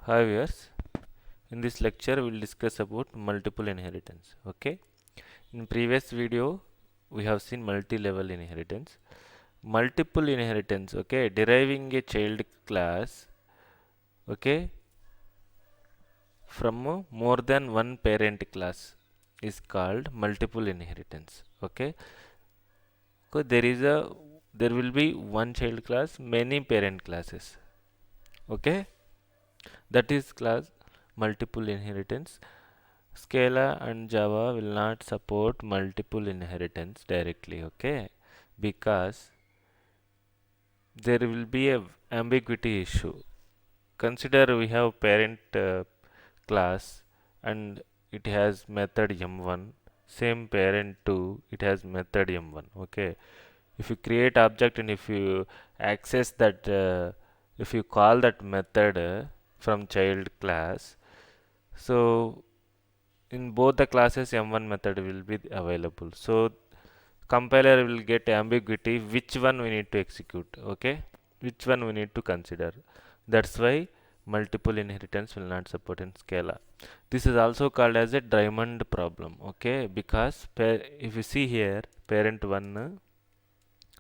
Hi viewers, in this lecture we will discuss about multiple inheritance. Okay, in previous video we have seen multi-level inheritance. Multiple inheritance, okay, deriving a child class, okay, from more than one parent class is called multiple inheritance. Okay, so there will be one child class, many parent classes. Okay, that is class multiple inheritance. Scala and Java will not support multiple inheritance directly, okay? Because there will be a ambiguity issue. Consider we have parent class and it has method m1, same parent 2, it has method m1, okay? If you create object and if you access that, if you call that method from child class, so in both the classes m1 method will be available. So compiler will get ambiguity which one we need to execute, okay, which one we need to consider. That's why multiple inheritance will not support in Scala. This is also called as a diamond problem, okay, because if you see here parent 1,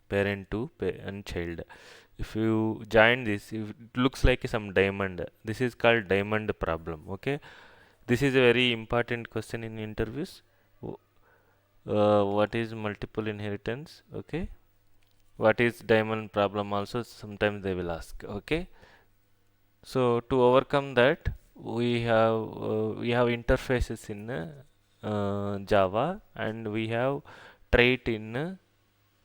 parent 2 and child, if you join this, if it looks like some diamond, this is called diamond problem, okay. This is a very important question in interviews. What is multiple inheritance? Okay. What is diamond problem? Also, sometimes they will ask. Okay. So to overcome that, we have interfaces in Java and we have trait in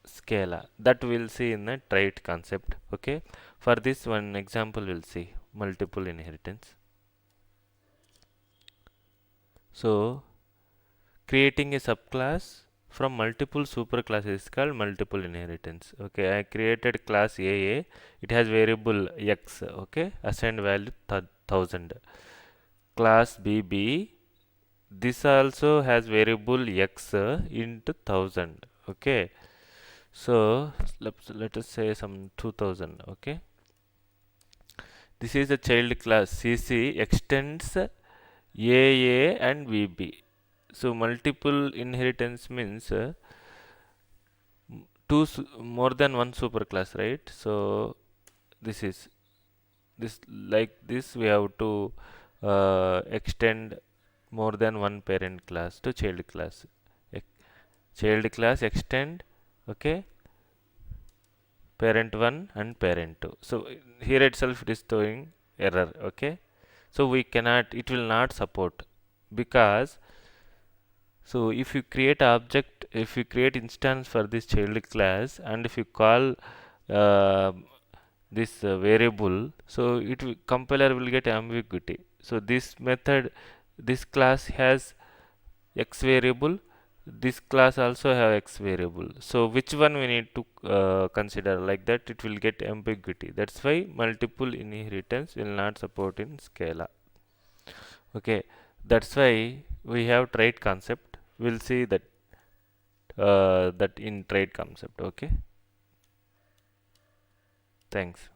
Scala. That we'll see in the trait concept. Okay. For this one example, we'll see multiple inheritance. So creating a subclass from multiple superclasses is called multiple inheritance. Okay, I created class AA. It has variable x. Okay, assigned value 1000. Class BB. This also has variable x into 1000. Okay, so let us say some 2000. Okay, this is a child class. CC extends AA and VB. So multiple inheritance means more than one superclass, right? So this is this like this we have to extend more than one parent class to child class. Child class extend, okay, parent 1 and parent 2. So here itself it is throwing error, okay. So we cannot, it will not support because, so if you create object, if you create instance for this child class and if you call uh, this variable, so compiler will get ambiguity. So this method, this class has x variable, this class also have x variable. So which one we need to consider, like that it will get ambiguity. That's why multiple inheritance will not support in Scala. Okay, that's why we have trait concept. We'll see that in trait concept. Okay, thanks.